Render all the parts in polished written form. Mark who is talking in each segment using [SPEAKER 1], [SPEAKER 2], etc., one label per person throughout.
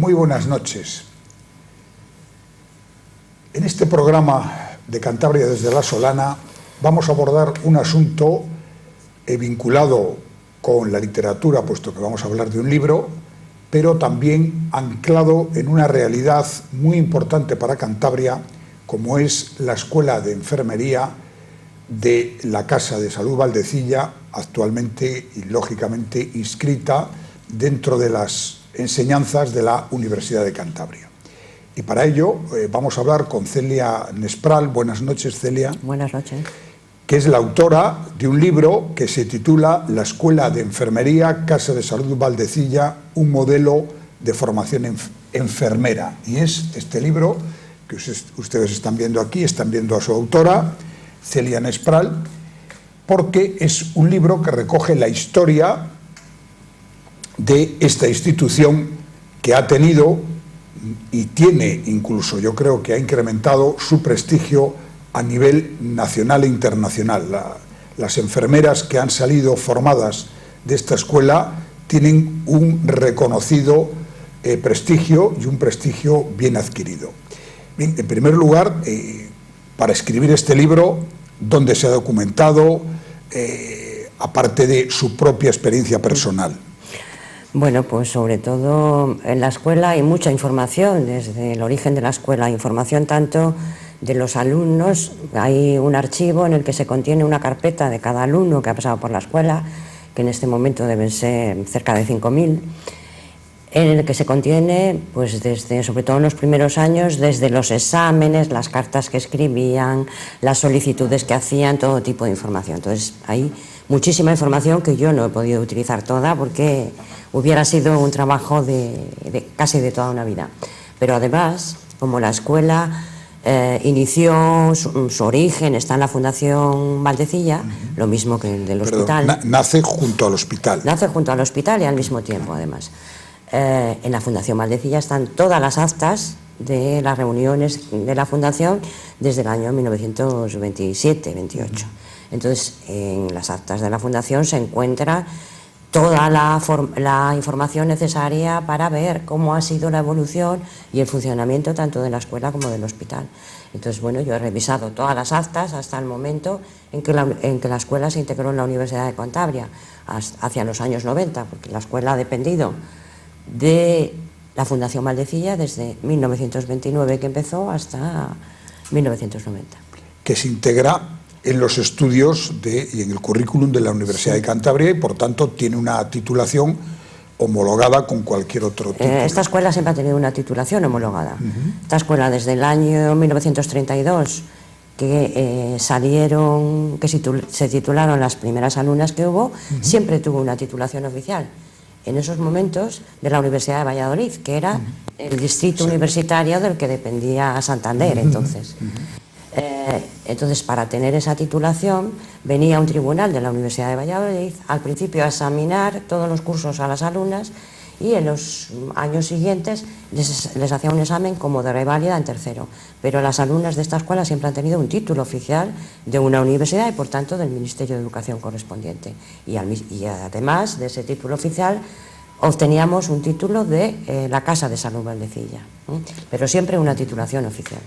[SPEAKER 1] Muy buenas noches. En este programa de Cantabria desde la Solana vamos a abordar un asunto vinculado con la literatura, puesto que vamos a hablar de un libro, pero también anclado en una realidad muy importante para Cantabria, como es la Escuela de Enfermería de la Casa de Salud Valdecilla, actualmente y lógicamente inscrita dentro de las enseñanzas de la Universidad de Cantabria. Y para ello vamos a hablar con Celia Nespral. Buenas noches, Celia.
[SPEAKER 2] Buenas noches.
[SPEAKER 1] Que es la autora de un libro que se titula La Escuela de Enfermería, Casa de Salud Valdecilla, un modelo de formación enfermera. Y es este libro que ustedes están viendo aquí, están viendo a su autora, Celia Nespral, porque es un libro que recoge la historia de esta institución que ha tenido y tiene incluso, yo creo que ha incrementado su prestigio a nivel nacional e internacional. Las enfermeras que han salido formadas de esta escuela tienen un reconocido prestigio y un prestigio bien adquirido. Bien, en primer lugar, para escribir este libro, ¿dónde se ha documentado, aparte de su propia experiencia personal?
[SPEAKER 2] Bueno, pues sobre todo en la escuela hay mucha información, desde el origen de la escuela, información tanto de los alumnos. Hay un archivo en el que se contiene una carpeta de cada alumno que ha pasado por la escuela, que en este momento deben ser cerca de 5.000, en el que se contiene, pues desde, sobre todo en los primeros años, desde los exámenes, las cartas que escribían, las solicitudes que hacían, todo tipo de información. Entonces hay muchísima información que yo no he podido utilizar toda porque hubiera sido un trabajo de casi de toda una vida. Pero además, como la escuela inició su origen, está en la Fundación Valdecilla, lo mismo que el del hospital.
[SPEAKER 1] Nace junto al hospital.
[SPEAKER 2] Nace junto al hospital y al mismo tiempo, además. En la Fundación Valdecilla están todas las actas de las reuniones de la Fundación desde el año 1927-28. Entonces, en las actas de la Fundación se encuentra toda la información necesaria para ver cómo ha sido la evolución y el funcionamiento tanto de la escuela como del hospital. Entonces, bueno, yo he revisado todas las actas hasta el momento en que la escuela se integró en la Universidad de Cantabria, hacia los años 90, porque la escuela ha dependido de la Fundación Valdecilla desde 1929 que empezó hasta 1990.
[SPEAKER 1] Que se integra en los estudios y en el currículum de la Universidad de Cantabria y por tanto tiene una titulación homologada con cualquier otro título.
[SPEAKER 2] Esta escuela siempre ha tenido una titulación homologada. Esta escuela desde el año 1932 que se titularon las primeras alumnas que hubo, siempre tuvo una titulación oficial. En esos momentos de la Universidad de Valladolid, que era el distrito universitario del que dependía Santander entonces. Entonces, para tener esa titulación, venía un tribunal de la Universidad de Valladolid, al principio a examinar todos los cursos a las alumnas y en los años siguientes les hacía un examen como de reválida en tercero. Pero las alumnas de esta escuela siempre han tenido un título oficial de una universidad y, por tanto, del Ministerio de Educación correspondiente. Y además de ese título oficial, obteníamos un título de la Casa de Salud Valdecilla, pero siempre una titulación oficial.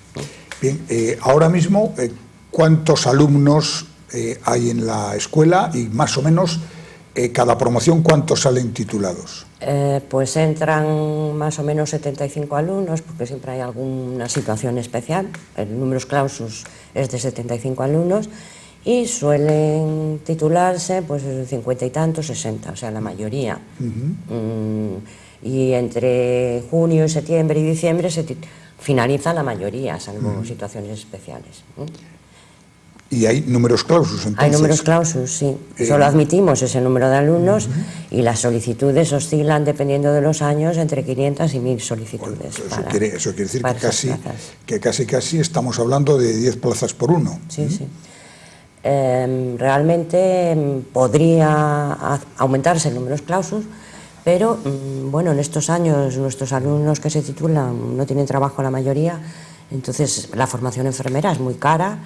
[SPEAKER 1] Bien, ahora mismo, ¿cuántos alumnos hay en la escuela y más o menos cada promoción cuántos salen titulados?
[SPEAKER 2] Pues entran más o menos 75 alumnos, porque siempre hay alguna situación especial. El número clausus es de 75 alumnos y suelen titularse pues 50 y tantos, 60, o sea, la mayoría. Y entre junio, septiembre y diciembre finaliza la mayoría, salvo situaciones especiales.
[SPEAKER 1] ¿Y hay números clausus entonces?
[SPEAKER 2] Hay números clausus, sí. Solo admitimos ese número de alumnos y las solicitudes oscilan, dependiendo de los años, entre 500 y 1.000 solicitudes.
[SPEAKER 1] Bueno, eso quiere decir que casi estamos hablando de 10 plazas por uno.
[SPEAKER 2] Sí, sí. Realmente podría aumentarse el número clausus, pero bueno, en estos años nuestros alumnos que se titulan no tienen trabajo la mayoría, entonces la formación enfermera es muy cara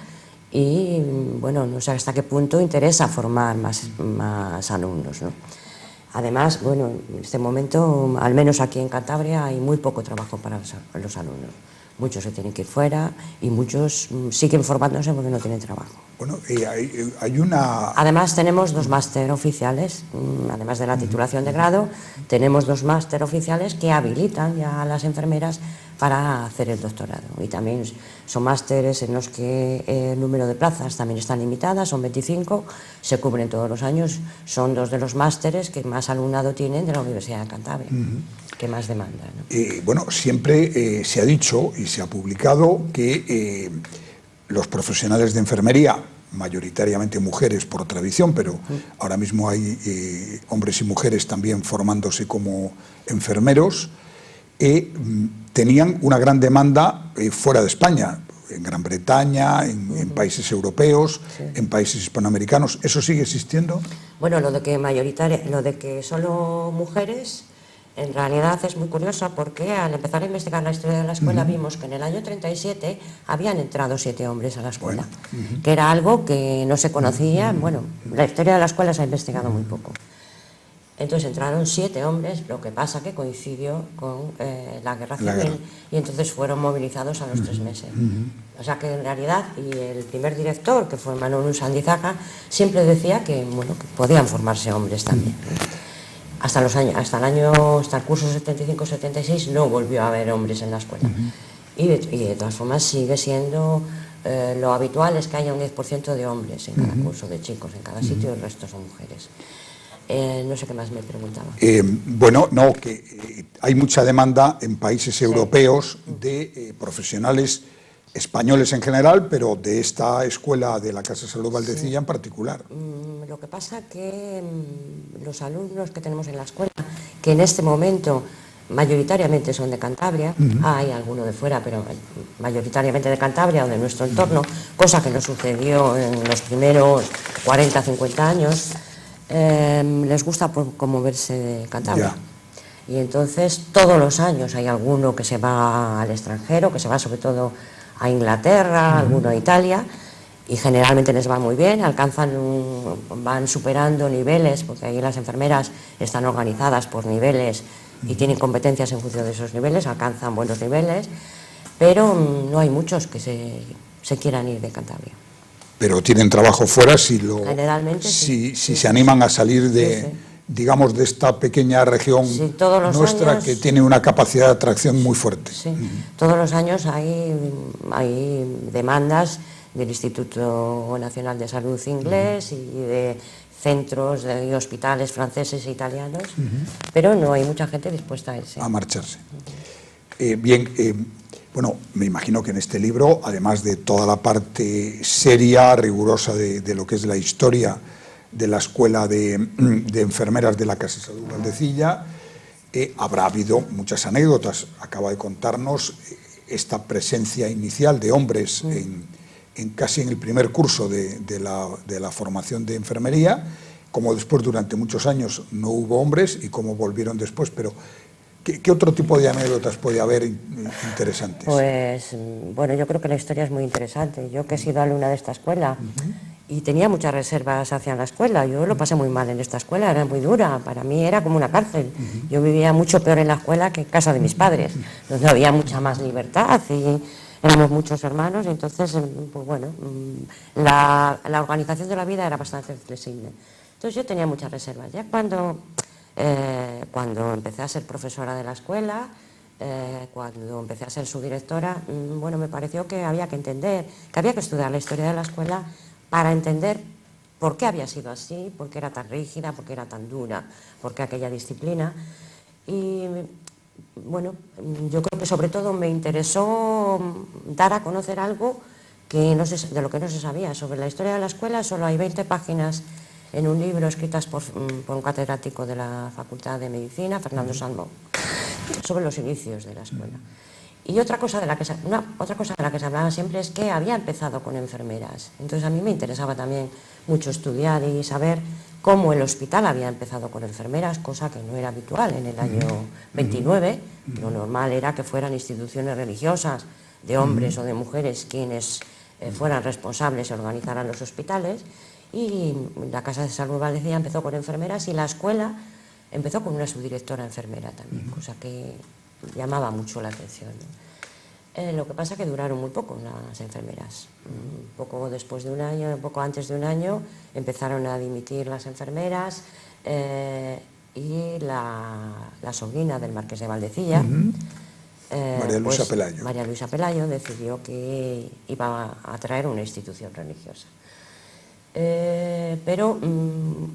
[SPEAKER 2] y bueno, no sé hasta qué punto interesa formar más alumnos, ¿no? Además, bueno, en este momento, al menos aquí en Cantabria, hay muy poco trabajo para los alumnos. Muchos se tienen que ir fuera y muchos siguen formándose porque no tienen trabajo.
[SPEAKER 1] Bueno, hay una...
[SPEAKER 2] Además tenemos 2 máster oficiales, además de la titulación de grado, tenemos 2 máster oficiales que habilitan ya a las enfermeras para hacer el doctorado. Y también son másteres en los que el número de plazas también están limitadas, son 25, se cubren todos los años, son 2 de los másteres que más alumnado tienen de la Universidad de Cantabria, que más demanda, ¿no?
[SPEAKER 1] Bueno, siempre se ha dicho y se ha publicado que los profesionales de enfermería, mayoritariamente mujeres por tradición, pero ahora mismo hay hombres y mujeres también formándose como enfermeros, tenían una gran demanda fuera de España, en Gran Bretaña, en países europeos, en países hispanoamericanos. ¿Eso sigue existiendo?
[SPEAKER 2] Bueno, lo de que solo mujeres, en realidad es muy curioso porque al empezar a investigar la historia de la escuela vimos que en el año 37 habían entrado 7 hombres a la escuela, que era algo que no se conocía. Bueno, la historia de la escuela se ha investigado muy poco. Entonces entraron 7 hombres, lo que pasa que coincidió con la guerra civil y entonces fueron movilizados a los 3 meses. O sea que en realidad, y el primer director, que fue Manuel Sandizaga, siempre decía que, bueno, que podían formarse hombres también. Hasta el curso 75-76 no volvió a haber hombres en la escuela. Y de todas formas sigue siendo lo habitual es que haya un 10% de hombres en cada curso de chicos, en cada sitio, y el resto son mujeres. No sé qué más me preguntaba.
[SPEAKER 1] Bueno, no, que hay mucha demanda en países europeos de profesionales españoles en general, pero de esta escuela de la Casa de Salud Valdecilla en particular.
[SPEAKER 2] Lo que pasa que los alumnos que tenemos en la escuela, que en este momento mayoritariamente son de Cantabria, hay alguno de fuera, pero mayoritariamente de Cantabria o de nuestro entorno, cosa que no sucedió en los primeros 40, 50 años, les gusta como verse de Cantabria. Y entonces todos los años hay alguno que se va al extranjero, que se va sobre todo a Inglaterra, alguno a Italia, y generalmente les va muy bien, van superando niveles, porque ahí las enfermeras están organizadas por niveles y tienen competencias en función de esos niveles, alcanzan buenos niveles, pero no hay muchos que se quieran ir de Cantabria.
[SPEAKER 1] Pero tienen trabajo fuera si se animan a salir de, digamos, de esta pequeña región nuestra años, que tiene una capacidad de atracción muy fuerte.
[SPEAKER 2] Sí, todos los años hay demandas del Instituto Nacional de Salud inglés y de centros y hospitales franceses e italianos, pero no hay mucha gente dispuesta a irse.
[SPEAKER 1] A marcharse. Bueno, me imagino que en este libro, además de toda la parte seria, rigurosa de lo que es la historia de la Escuela de Enfermeras de la Casa de Salud Valdecilla, habrá habido muchas anécdotas. Acaba de contarnos esta presencia inicial de hombres casi en el primer curso de la formación de enfermería, como después durante muchos años no hubo hombres y cómo volvieron después, pero ¿qué otro tipo de anécdotas puede haber interesantes?
[SPEAKER 2] Pues, bueno, yo creo que la historia es muy interesante. Yo que he sido alumna de esta escuela y tenía muchas reservas hacia la escuela, yo lo pasé muy mal en esta escuela, era muy dura, para mí era como una cárcel. Yo vivía mucho peor en la escuela que en casa de mis padres, donde había mucha más libertad y éramos muchos hermanos, y entonces, pues bueno, la organización de la vida era bastante flexible. Entonces yo tenía muchas reservas. Ya cuando empecé a ser profesora de la escuela, cuando empecé a ser su directora, bueno, me pareció que había que entender, que había que estudiar la historia de la escuela para entender por qué había sido así, por qué era tan rígida, por qué era tan dura, por qué aquella disciplina. Y bueno, yo creo que sobre todo me interesó dar a conocer algo de lo que no se sabía. Sobre la historia de la escuela solo hay 20 páginas en un libro escritas por un catedrático de la Facultad de Medicina, Fernando Salmón, sobre los inicios de la escuela. Y otra cosa de la que se hablaba siempre es que había empezado con enfermeras. Entonces a mí me interesaba también mucho estudiar y saber cómo el hospital había empezado con enfermeras, cosa que no era habitual en el año 29. Lo normal era que fueran instituciones religiosas de hombres o de mujeres quienes fueran responsables y organizaran los hospitales. Y la Casa de Salud Valdecilla empezó con enfermeras y la escuela empezó con una subdirectora enfermera también, cosa que llamaba mucho la atención, ¿no? Lo que pasa es que duraron muy poco las enfermeras. Poco después de un año, poco antes de un año, empezaron a dimitir las enfermeras, y la sobrina del marqués de Valdecilla,
[SPEAKER 1] María Luisa Pelayo.
[SPEAKER 2] María Luisa Pelayo, decidió que iba a traer una institución religiosa. Pero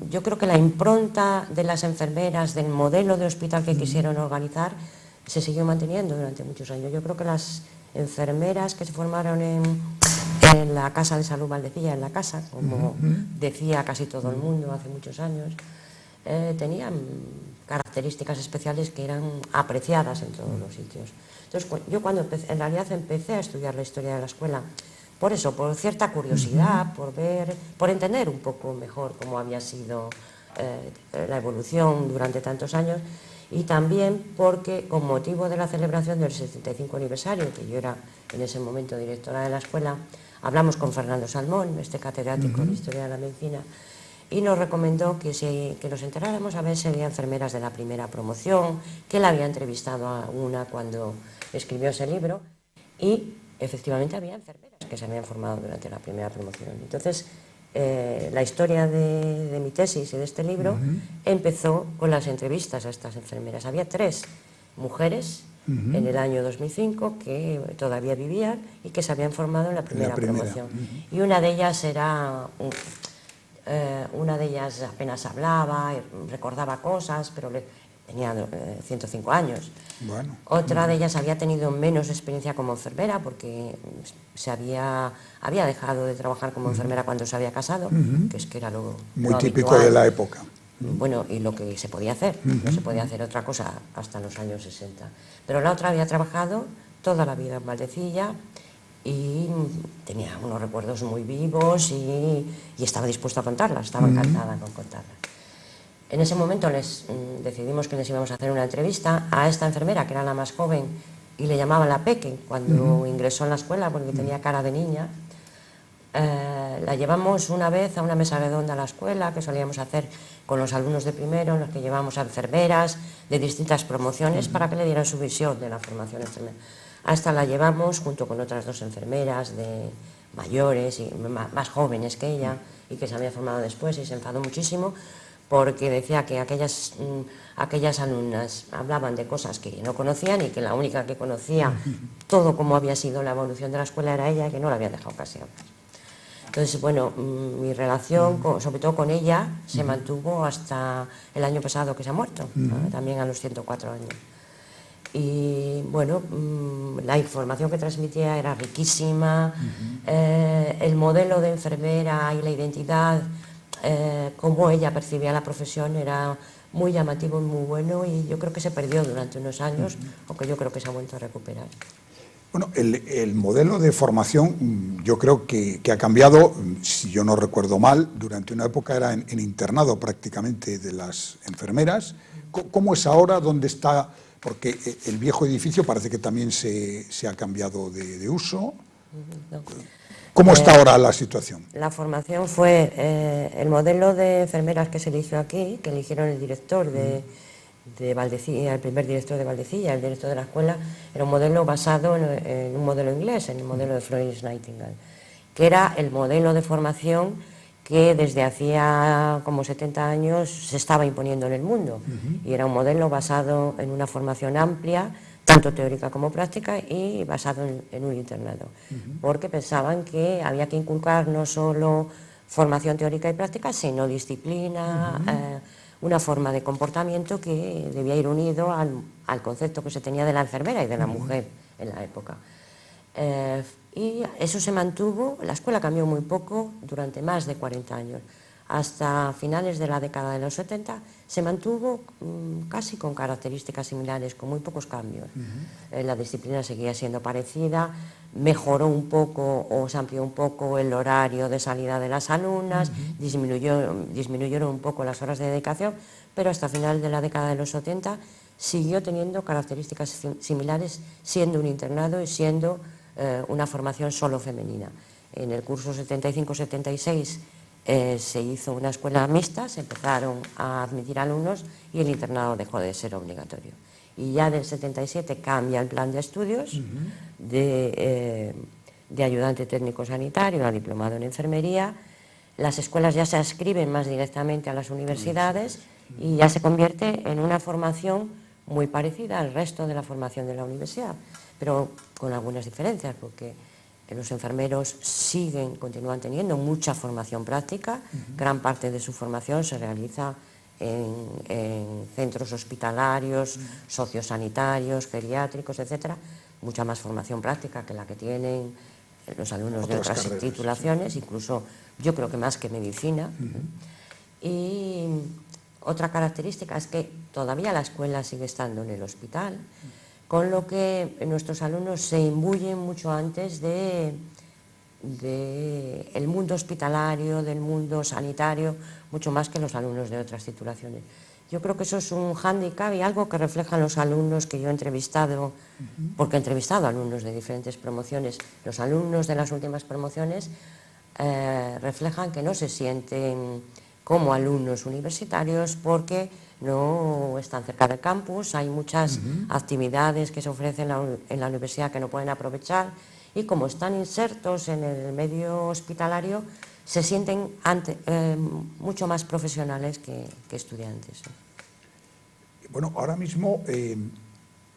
[SPEAKER 2] yo creo que la impronta de las enfermeras, del modelo de hospital que quisieron organizar, se siguió manteniendo durante muchos años. Yo creo que las enfermeras que se formaron en la Casa de Salud Valdecilla, en la casa, como decía casi todo el mundo hace muchos años, tenían características especiales que eran apreciadas en todos los sitios. Entonces, yo cuando en realidad empecé a estudiar la historia de la escuela, por eso, por cierta curiosidad, por entender un poco mejor cómo había sido la evolución durante tantos años, y también porque, con motivo de la celebración del 75 aniversario, que yo era en ese momento directora de la escuela, hablamos con Fernando Salmón, este catedrático de Historia de la Medicina, y nos recomendó que nos enteráramos a ver si había enfermeras de la primera promoción, que él había entrevistado a una cuando escribió ese libro, y efectivamente había enfermeras que se habían formado durante la primera promoción. Entonces, la historia de mi tesis y de este libro empezó con las entrevistas a estas enfermeras. Había 3 mujeres en el año 2005 que todavía vivían y que se habían formado en la primera promoción. Y una de ellas era... una de ellas apenas hablaba, recordaba cosas, pero tenía 105 años.
[SPEAKER 1] Bueno.
[SPEAKER 2] Otra de ellas había tenido menos experiencia como enfermera porque había dejado de trabajar como enfermera cuando se había casado, que era lo
[SPEAKER 1] muy típico
[SPEAKER 2] habitual.
[SPEAKER 1] de la época.
[SPEAKER 2] Bueno, y lo que se podía hacer, no se podía hacer otra cosa hasta los años 60. Pero la otra había trabajado toda la vida en Valdecilla y tenía unos recuerdos muy vivos y estaba dispuesta a contarlas, estaba encantada con contarlas. En ese momento decidimos que les íbamos a hacer una entrevista a esta enfermera, que era la más joven, y le llamaban la Peque cuando ingresó en la escuela porque tenía cara de niña. La llevamos una vez a una mesa redonda a la escuela que solíamos hacer con los alumnos de primero, en los que llevamos a enfermeras de distintas promociones para que le dieran su visión de la formación enfermera. A esta la llevamos junto con otras 2 enfermeras de mayores y más jóvenes que ella y que se había formado después, y se enfadó muchísimo porque decía que aquellas alumnas hablaban de cosas que no conocían y que la única que conocía todo cómo había sido la evolución de la escuela era ella, y que no la había dejado casi hablar. Entonces, bueno, mi relación, sobre todo con ella, se mantuvo hasta el año pasado, que se ha muerto, también a los 104 años. Y bueno, la información que transmitía era riquísima, el modelo de enfermera y la identidad, cómo ella percibía la profesión, era muy llamativo y muy bueno, y yo creo que se perdió durante unos años, aunque yo creo que se ha vuelto a recuperar.
[SPEAKER 1] Bueno, el modelo de formación yo creo que ha cambiado, si yo no recuerdo mal, durante una época era en internado prácticamente de las enfermeras. ¿Cómo es ahora? ¿Dónde está? Porque el viejo edificio parece que también se ha cambiado de uso.
[SPEAKER 2] No.
[SPEAKER 1] ¿Cómo está ahora la situación?
[SPEAKER 2] La formación fue el modelo de enfermeras que se eligió aquí, que eligieron el director de Valdecilla, el primer director de Valdecilla, el director de la escuela, era un modelo basado en un modelo inglés, en el modelo de Florence Nightingale, que era el modelo de formación que desde hacía como 70 años se estaba imponiendo en el mundo, y era un modelo basado en una formación amplia, tanto teórica como práctica, y basado en un internado, porque pensaban que había que inculcar no solo formación teórica y práctica, sino disciplina, una forma de comportamiento que debía ir unido al concepto que se tenía de la enfermera y de la mujer en la época. Y eso se mantuvo. La escuela cambió muy poco durante más de 40 años. Hasta finales de la década de los 70 se mantuvo casi con características similares, con muy pocos cambios. La disciplina seguía siendo parecida, mejoró un poco o se amplió un poco el horario de salida de las alumnas, disminuyeron un poco las horas de dedicación, pero hasta final de la década de los 70 siguió teniendo características similares, siendo un internado y siendo una formación solo femenina. En el curso 75-76 se hizo una escuela mixta, se empezaron a admitir alumnos y el internado dejó de ser obligatorio. Y ya del 77 cambia el plan de estudios de ayudante técnico sanitario a diplomado en enfermería. Las escuelas ya se adscriben más directamente a las universidades y ya se convierte en una formación muy parecida al resto de la formación de la universidad, pero con algunas diferencias, porque los enfermeros continúan teniendo mucha formación práctica. Gran parte de su formación se realiza en centros hospitalarios, sociosanitarios, geriátricos, etcétera. Mucha más formación práctica que la que tienen los alumnos de otras titulaciones, incluso yo creo que más que medicina. Y otra característica es que todavía la escuela sigue estando en el hospital, con lo que nuestros alumnos se imbuyen mucho antes del mundo hospitalario, del mundo sanitario, mucho más que los alumnos de otras titulaciones. Yo creo que eso es un hándicap y algo que reflejan los alumnos que yo he entrevistado, porque he entrevistado a alumnos de diferentes promociones. Los alumnos de las últimas promociones reflejan que no se sienten como alumnos universitarios porque no están cerca del campus, hay muchas actividades que se ofrecen en la universidad que no pueden aprovechar, y como están insertos en el medio hospitalario, se sienten mucho más profesionales que estudiantes.
[SPEAKER 1] Bueno, ahora mismo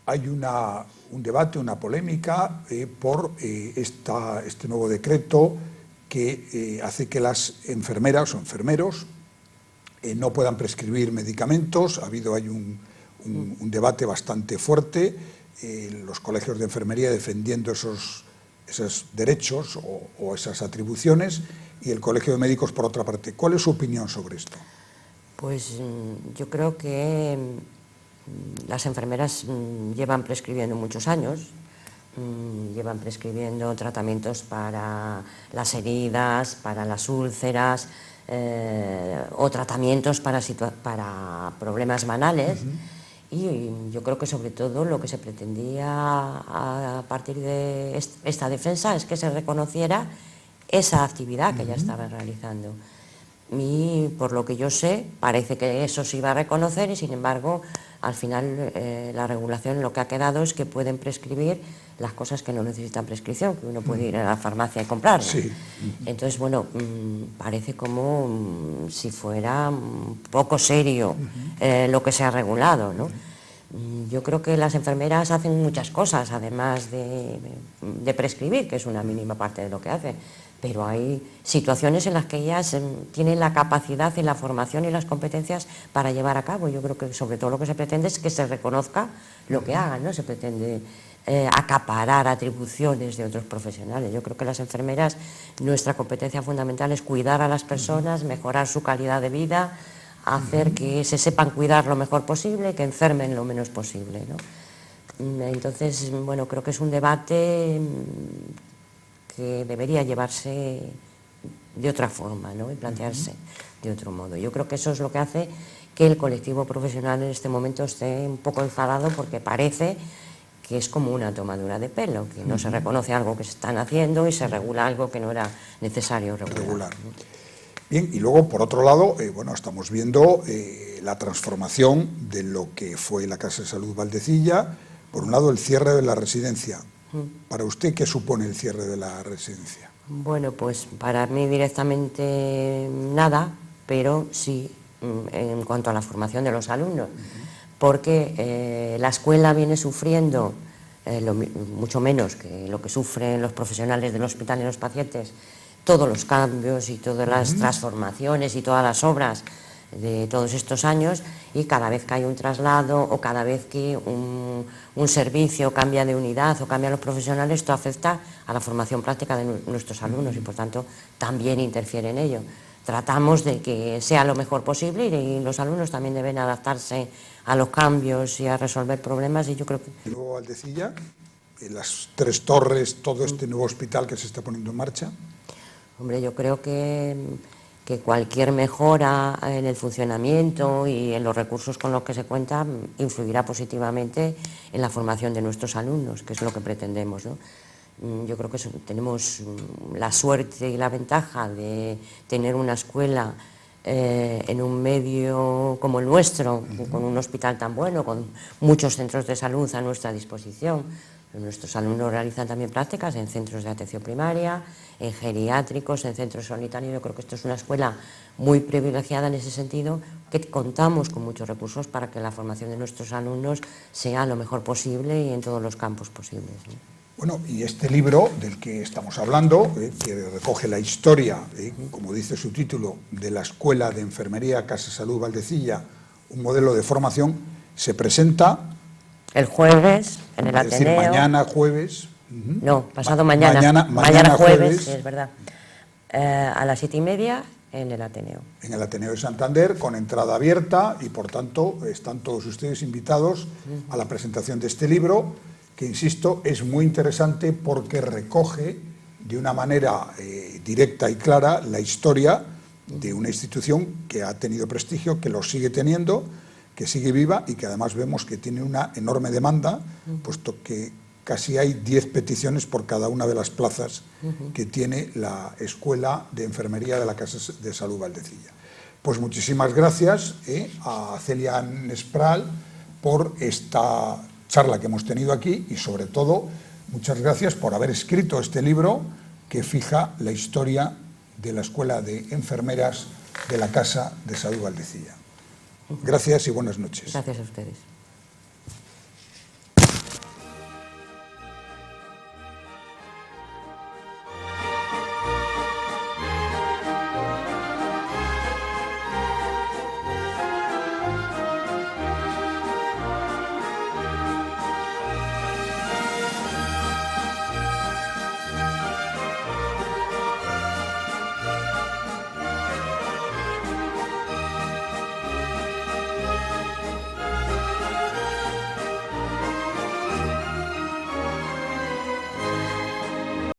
[SPEAKER 1] hay un debate, una polémica por este nuevo decreto que hace que las enfermeras o enfermeros no puedan prescribir medicamentos. Ha habido ahí un debate bastante fuerte, los colegios de enfermería defendiendo esos derechos o esas atribuciones, y el Colegio de Médicos por otra parte. ¿Cuál es su opinión sobre esto?
[SPEAKER 2] Pues yo creo que las enfermeras llevan prescribiendo muchos años, llevan prescribiendo tratamientos para las heridas, para las úlceras, o tratamientos para problemas banales. Y yo creo que sobre todo lo que se pretendía a partir de esta defensa es que se reconociera esa actividad que ya estaban realizando. Y por lo que yo sé, parece que eso se iba a reconocer, y sin embargo, al final la regulación lo que ha quedado es que pueden prescribir las cosas que no necesitan prescripción, que uno puede ir a la farmacia y comprarlas.
[SPEAKER 1] Sí.
[SPEAKER 2] Entonces, bueno, parece como si fuera poco serio lo que se ha regulado, ¿no? Yo creo que las enfermeras hacen muchas cosas, además de prescribir, que es una mínima parte de lo que hacen, pero hay situaciones en las que ellas tienen la capacidad y la formación y las competencias para llevar a cabo. Yo creo que sobre todo lo que se pretende es que se reconozca lo que hagan, no se pretende acaparar atribuciones de otros profesionales. Yo creo que las enfermeras, nuestra competencia fundamental es cuidar a las personas, mejorar su calidad de vida, hacer que se sepan cuidar lo mejor posible, que enfermen lo menos posible, ¿no? Entonces, bueno, creo que es un debate que debería llevarse de otra forma, ¿no? Y plantearse de otro modo. Yo creo que eso es lo que hace que el colectivo profesional en este momento esté un poco enfadado, porque parece que es como una tomadura de pelo, que no se reconoce algo que se están haciendo y se regula algo que no era necesario regular.
[SPEAKER 1] Bien, y luego, por otro lado, bueno, estamos viendo la transformación de lo que fue la Casa de Salud Valdecilla. Por un lado, el cierre de la residencia. ¿Para usted qué supone el cierre de la residencia?
[SPEAKER 2] Bueno, pues para mí directamente nada, pero sí en cuanto a la formación de los alumnos, porque la escuela viene sufriendo mucho menos que lo que sufren los profesionales del hospital y los pacientes, todos los cambios y todas las transformaciones y todas las obras de todos estos años, y cada vez que hay un traslado o cada vez que un servicio cambia de unidad o cambian los profesionales, esto afecta a la formación práctica de nuestros alumnos y por tanto también interfiere en ello. Tratamos de que sea lo mejor posible y los alumnos también deben adaptarse a los cambios y a resolver problemas, y yo creo que...
[SPEAKER 1] Y luego Valdecilla, las 3 torres, todo este nuevo hospital que se está poniendo en marcha.
[SPEAKER 2] Hombre, yo creo que cualquier mejora en el funcionamiento y en los recursos con los que se cuenta influirá positivamente en la formación de nuestros alumnos, que es lo que pretendemos, ¿no? Yo creo que tenemos la suerte y la ventaja de tener una escuela en un medio como el nuestro, con un hospital tan bueno, con muchos centros de salud a nuestra disposición. Nuestros alumnos realizan también prácticas en centros de atención primaria, en geriátricos, en centros sanitarios. Yo creo que esto es una escuela muy privilegiada en ese sentido, que contamos con muchos recursos para que la formación de nuestros alumnos sea lo mejor posible y en todos los campos posibles, ¿no?
[SPEAKER 1] Bueno, y este libro del que estamos hablando, que recoge la historia, como dice su título, de la Escuela de Enfermería Casa Salud Valdecilla, un modelo de formación, se presenta
[SPEAKER 2] el jueves en el Ateneo.
[SPEAKER 1] Es decir, mañana jueves.
[SPEAKER 2] No, pasado mañana. Mañana jueves, sí, es verdad. A las 7:30 en el Ateneo.
[SPEAKER 1] En el Ateneo de Santander, con entrada abierta, y por tanto están todos ustedes invitados a la presentación de este libro, que, insisto, es muy interesante porque recoge de una manera directa y clara la historia de una institución que ha tenido prestigio, que lo sigue teniendo, que sigue viva y que además vemos que tiene una enorme demanda, puesto que casi hay 10 peticiones por cada una de las plazas que tiene la Escuela de Enfermería de la Casa de Salud Valdecilla. Pues muchísimas gracias a Celia Nespral por esta charla que hemos tenido aquí y, sobre todo, muchas gracias por haber escrito este libro que fija la historia de la Escuela de Enfermeras de la Casa de Salud Valdecilla. Gracias y buenas noches.
[SPEAKER 2] Gracias a ustedes.